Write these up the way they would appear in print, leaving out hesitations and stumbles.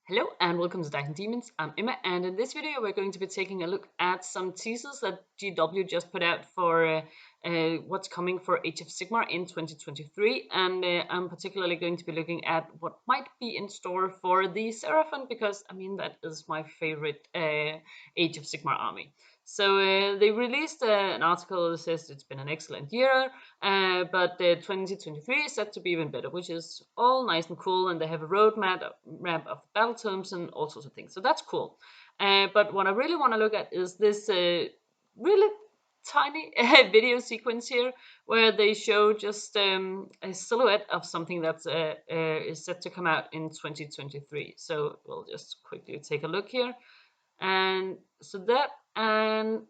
Hello and welcome to Dice and Demons. I'm Emma, and in this video we're going to be taking a look at some teasers that GW just put out for what's coming for Age of Sigmar in 2023, and I'm particularly going to be looking at what might be in store for the Seraphon, because I mean that is my favorite Age of Sigmar army. So they released an article that says it's been an excellent year, but 2023 is set to be even better, which is all nice and cool. And they have a roadmap of battle tomes and all sorts of things. So that's cool. But what I really want to look at is this really tiny video sequence here where they show just a silhouette of something that is set to come out in 2023. So we'll just quickly take a look here. And so that and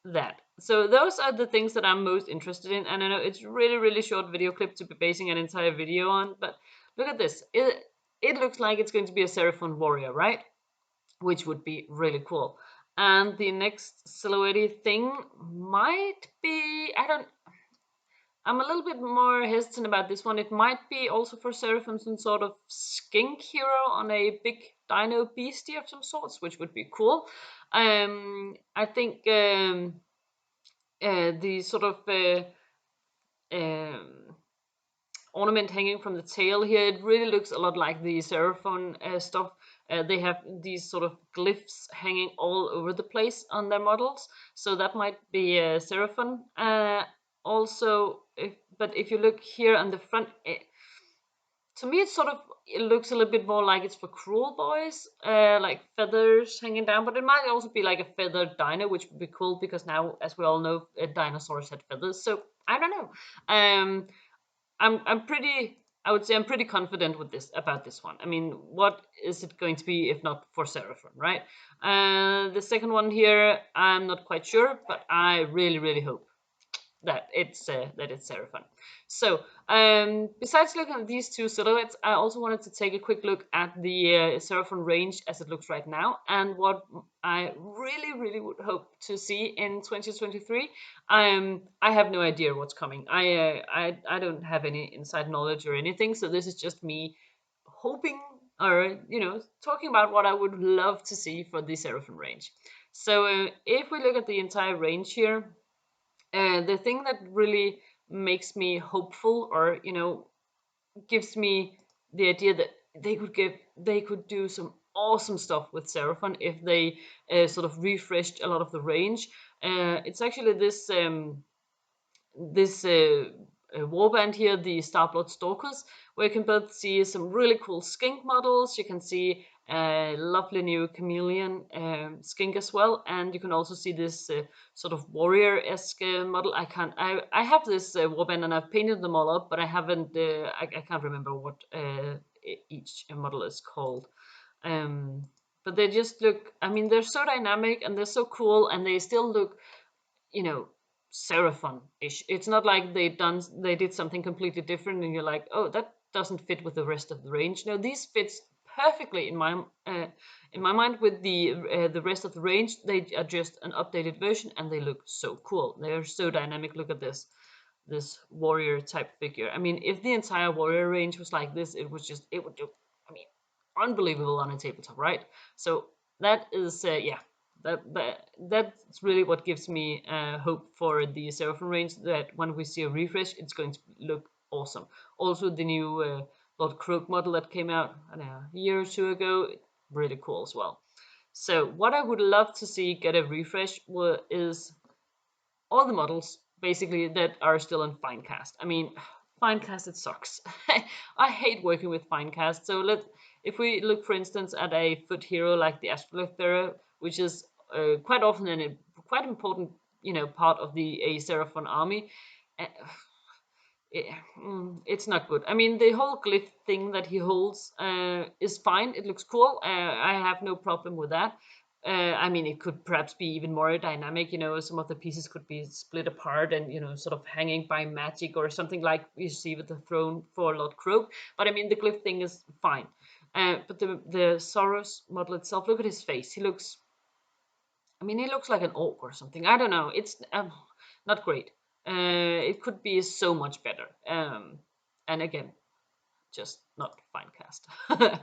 that. So those are the things that I'm most interested in. And I know it's really short video clip to be basing an entire video on, but look at this. It looks like it's going to be a Seraphon warrior, right? Which would be really cool. And the next silhouette thing might be, I'm a little bit more hesitant about this one. It might be also for Seraphon, some sort of skink hero on a big dino beastie of some sorts, which would be cool. I think the sort of um, ornament hanging from the tail here, it really looks a lot like the Seraphon stuff. They have these sort of glyphs hanging all over the place on their models, so that might be Seraphon. Also, but if you look here on the front, to me it looks a little bit more like it's for cruel boys, like feathers hanging down, but it might also be like a feathered dino, which would be cool because now, as we all know, dinosaurs had feathers. So I don't know. I'm pretty. I would say I'm pretty confident with this about this one. I mean, what is it going to be if not for Seraphon, right? The second one here, I'm not quite sure, but I really hope that it's Seraphon. So besides looking at these two silhouettes, I also wanted to take a quick look at the Seraphon range as it looks right now, and what I really would hope to see in 2023. I have no idea what's coming. I don't have any inside knowledge or anything, so this is just me hoping, or talking about what I would love to see for the Seraphon range. So if we look at the entire range here, the thing that really makes me hopeful, or gives me the idea that they could do some awesome stuff with Seraphon if they sort of refreshed a lot of the range. It's actually this warband here, the Starblood Stalkers, where you can both see some really cool skink models. You can see a lovely new chameleon skink as well, and you can also see this sort of warrior-esque model. I have this warband and I've painted them all up, but I haven't. I can't remember what each model is called. But they just look. I mean, they're so dynamic and they're so cool, and they still look, you know, Seraphon-ish. It's not like they did something completely different and you're like, oh, that doesn't fit with the rest of the range. No, these fits perfectly in my mind with the rest of the range. They are just an updated version and they look so cool. They're so dynamic. Look at this warrior type figure. I mean, if the entire warrior range was like this, it would do, I mean, unbelievable on a tabletop, right? So that is yeah, that's really what gives me hope for the Seraphon range, that when we see a refresh, it's going to look awesome. Also, the new Lord Croak model that came out, I don't know, a year or two ago, really cool as well. So what I would love to see get a refresh is all the models basically that are still in Finecast. I mean, Finecast, it sucks. I hate working with Finecast. So if we look, for instance, at a foot hero like the Astrolith Bearer, which is quite often a quite important, part of the a Seraphon army. Uh, it, it's not good. I mean, the whole glyph thing that he holds is fine. It looks cool. I have no problem with that. I mean, it could perhaps be even more dynamic. Some of the pieces could be split apart and, sort of hanging by magic or something like you see with the throne for Lord Croak. But I mean, the glyph thing is fine. But the Soros model itself, look at his face. He looks like an orc or something. I don't know. It's not great. It could be so much better. And again, just not Finecast.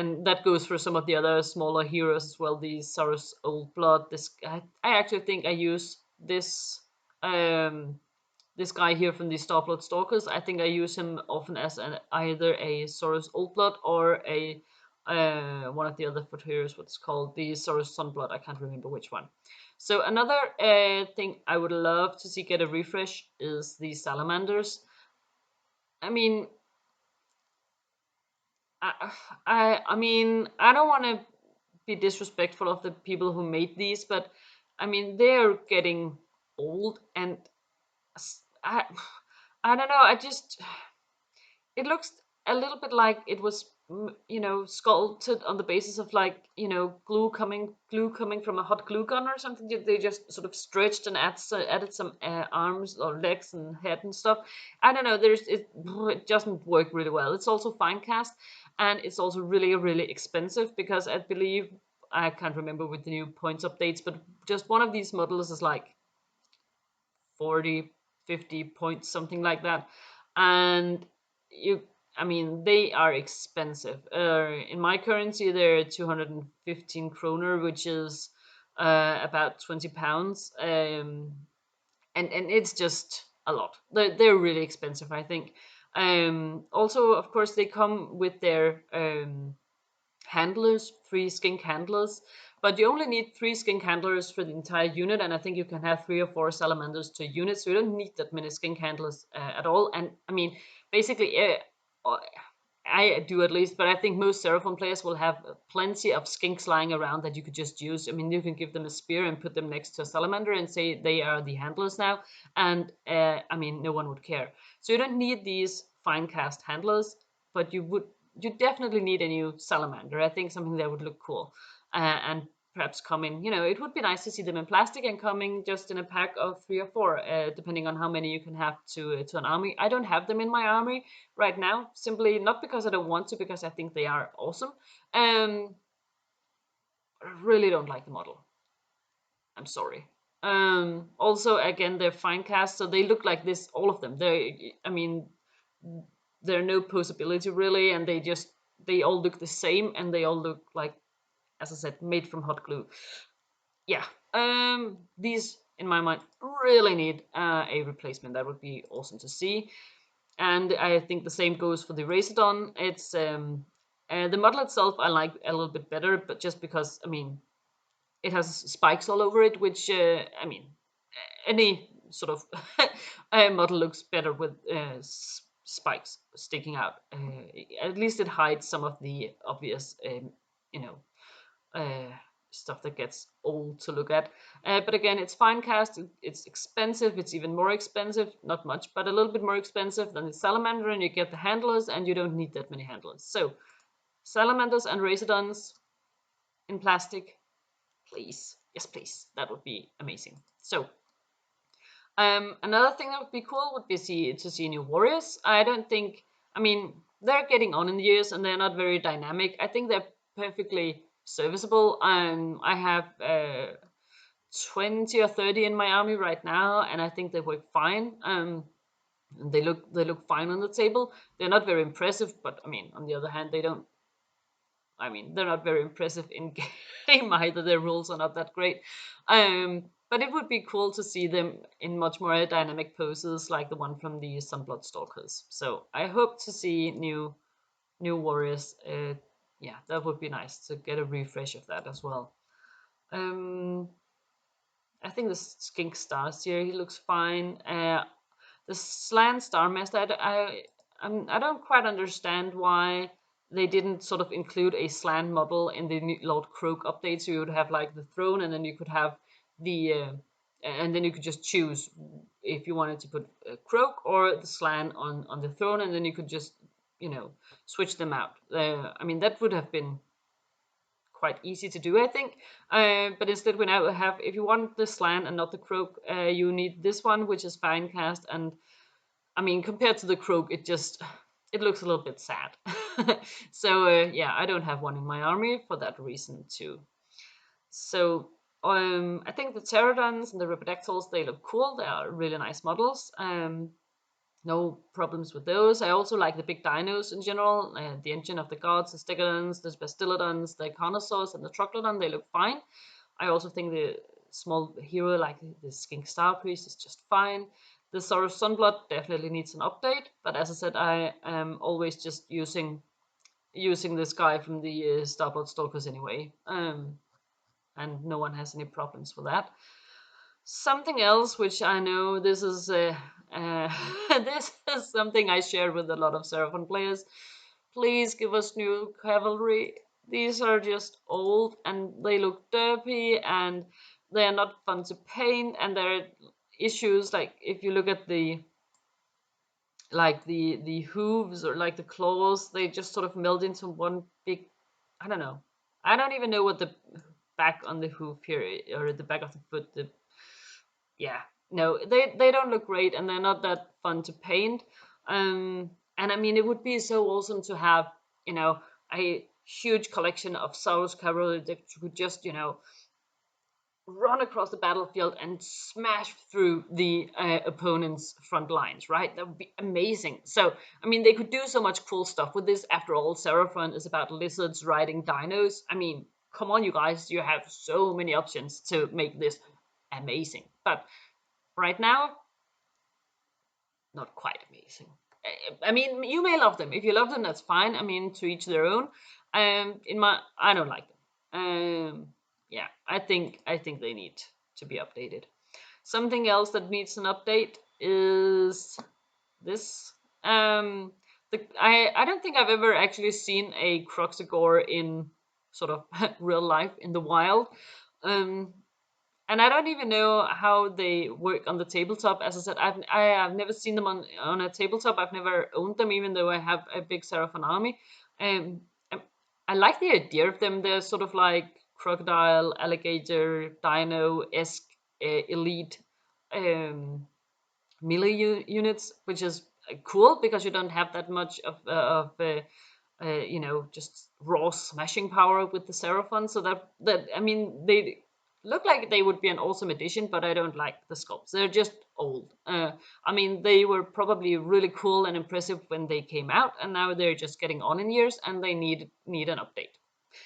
and that goes for some of the other smaller heroes as well. These Saurus Old Blood. I actually think I use um, this guy here from the Starblood Stalkers. I think I use him often as either a Saurus Old Blood or a one of the other foot heroes. What's called the Saurus Sunblood. I can't remember which one. So another thing I would love to see get a refresh is the salamanders. I mean, I, I mean, I don't want to be disrespectful of the people who made these, but I mean, they're getting old, and I, I don't know. I just it looks a little bit like it was sculpted on the basis of like glue coming from a hot glue gun or something. They just sort of stretched and added some arms or legs and head and stuff. I don't know, it doesn't work really well. It's also Finecast, and it's also really really expensive, because I believe, I can't remember with the new points updates, but just one of these models is like 40, 50 points, something like that. And you, I mean, they are expensive. In my currency, they're 215 kroner, which is about 20 pounds. And it's just a lot. They're really expensive, I think. Also, of course, they come with their handlers, 3 skink handlers, but you only need 3 skink handlers for the entire unit, and I think you can have 3 or 4 salamanders to a unit, so you don't need that many skink handlers at all. And I mean, basically, uh, I do at least, but I think most Seraphon players will have plenty of skinks lying around that you could just use. I mean, you can give them a spear and put them next to a salamander and say they are the handlers now, and I mean, no one would care. So you don't need these fine cast handlers, but you definitely need a new salamander. I think something that would look cool, and perhaps coming. It would be nice to see them in plastic and coming just in a pack of 3 or 4, depending on how many you can have to an army. I don't have them in my army right now, simply not because I don't want to, because I think they are awesome. Um, I really don't like the model. I'm sorry. Also, again, they're fine cast, so they look like this. All of them. I mean, they're no posability really, and they all look the same, and they all look like, as I said, made from hot glue. Yeah. These, in my mind, really need a replacement. That would be awesome to see. And I think the same goes for the Razordon. It's the model itself I like a little bit better, but just because, I mean, it has spikes all over it, which I mean, any sort of model looks better with spikes sticking out. At least it hides some of the obvious, you know, uh, stuff that gets old to look at. But again, it's fine cast. It's expensive. It's even more expensive. Not much, but a little bit more expensive than the salamander, and you get the handlers, and you don't need that many handlers. So salamanders and razordons in plastic, please. Yes, please. That would be amazing. So another thing that would be cool would be to see new warriors. I don't think, I mean, they're getting on in the years and they're not very dynamic. I think they're perfectly serviceable. I have 20 or 30 in my army right now, and I think they work fine. They look fine on the table. They're not very impressive, but I mean, on the other hand, they don't. I mean, they're not very impressive in game either. Their rules are not that great. But it would be cool to see them in much more dynamic poses, like the one from the Sunblood Stalkers. So I hope to see new warriors. Yeah, that would be nice to get a refresh of that as well. Um, I think the Skink Stars here, he looks fine. The Slan Star Master, I don't quite understand why they didn't sort of include a Slan model in the Lord Croak update, so you would have like the throne, and then you could have and then you could just choose if you wanted to put Croak or the Slan on the throne, and then you could just switch them out. I mean, that would have been quite easy to do, I think. But instead, we now have, if you want the Slan and not the Croak, you need this one, which is Finecast. And I mean, compared to the Croak, it looks a little bit sad. So yeah, I don't have one in my army for that reason too. So I think the Pterodons and the Rhipidactyls, they look cool. They are really nice models. No problems with those. I also like the big dinos in general. The Engine of the Gods, the Stegodons, the Bastillodons, the Carnosaurs, and the Troglodon, they look fine. I also think the small hero like the Skink Star Priest is just fine. The Saurus Sunblood definitely needs an update, but as I said, I am always just using this guy from the Starblood Stalkers anyway, and no one has any problems with that. Something else, which I know this is this is something I shared with a lot of Seraphon players. Please give us new cavalry. These are just old and they look derpy and they are not fun to paint, and there are issues like if you look at the hooves or like the claws, they just sort of meld into one big, I don't know. I don't even know what the back on the hoof here or the back of the foot, the yeah, no, they don't look great and they're not that fun to paint. And I mean, it would be so awesome to have, you know, a huge collection of Saurus cavalry that could just, run across the battlefield and smash through the opponent's front lines, right? That would be amazing. So, I mean, they could do so much cool stuff with this. After all, Seraphon is about lizards riding dinos. I mean, come on, you guys, you have so many options to make this amazing. But right now, not quite amazing. I mean, you may love them. If you love them, that's fine. I mean, to each their own. I don't like them. Yeah, I think they need to be updated. Something else that needs an update is this. I don't think I've ever actually seen a Croxagore in sort of real life in the wild. Um, and I don't even know how they work on the tabletop. As I said, I've never seen them on a tabletop. I've never owned them, even though I have a big Seraphon army. Um, um, I like the idea of them. They're sort of like crocodile, alligator, dino esque elite um, melee units, which is cool because you don't have that much of just raw smashing power with the Seraphon. So that I mean, they look like they would be an awesome addition, but I don't like the sculpts. They're just old. I mean, they were probably really cool and impressive when they came out, and now they're just getting on in years, and they need an update.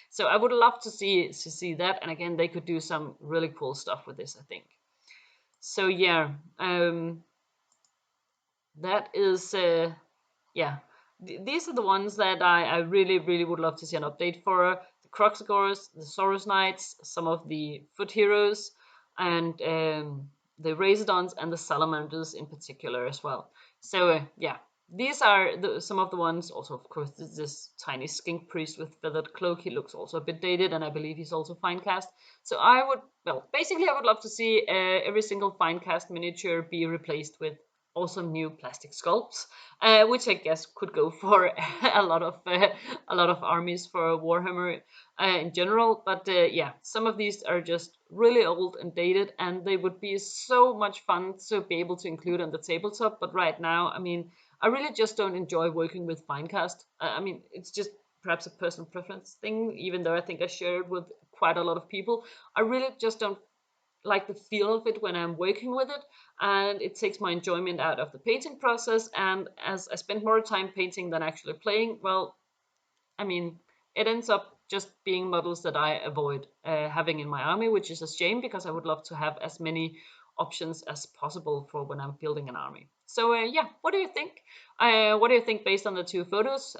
So I would love to see that, and again, they could do some really cool stuff with this, I think. So yeah, that is yeah, these are the ones that I really, really would love to see an update for. The Croxagores, the Saurus Knights, some of the foot heroes, and the Razordons and the Salamanders in particular as well. So yeah, these are some of the ones. Also, of course, this tiny skink priest with feathered cloak. He looks also a bit dated, and I believe he's also Finecast. So basically, I would love to see every single Finecast miniature be replaced with awesome new plastic sculpts, which I guess could go for a lot of armies for Warhammer in general. But yeah, some of these are just really old and dated, and they would be so much fun to be able to include on the tabletop. But right now, I mean, I really just don't enjoy working with Finecast. I mean, it's just perhaps a personal preference thing, even though I think I share it with quite a lot of people. I really just don't like the feel of it when I'm working with it, and it takes my enjoyment out of the painting process. And as I spend more time painting than actually playing, well, I mean, it ends up just being models that I avoid having in my army, which is a shame because I would love to have as many options as possible for when I'm building an army. So yeah, what do you think? What do you think based on the two photos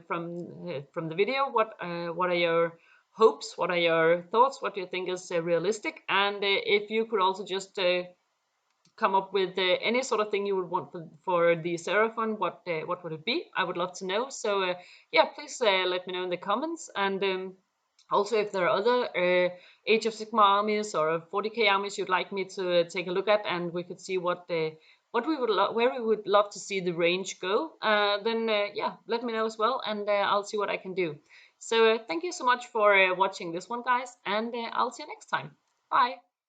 from the video? What are your hopes? What are your thoughts? What do you think is realistic? And if you could also just come up with any sort of thing you would want for the Seraphon, what would it be? I would love to know. So yeah, please let me know in the comments. And also, if there are other Age of Sigmar armies or 40k armies you'd like me to take a look at, and we could see what we would where we would love to see the range go, then yeah, let me know as well, and I'll see what I can do. So thank you so much for watching this one, guys, and I'll see you next time. Bye.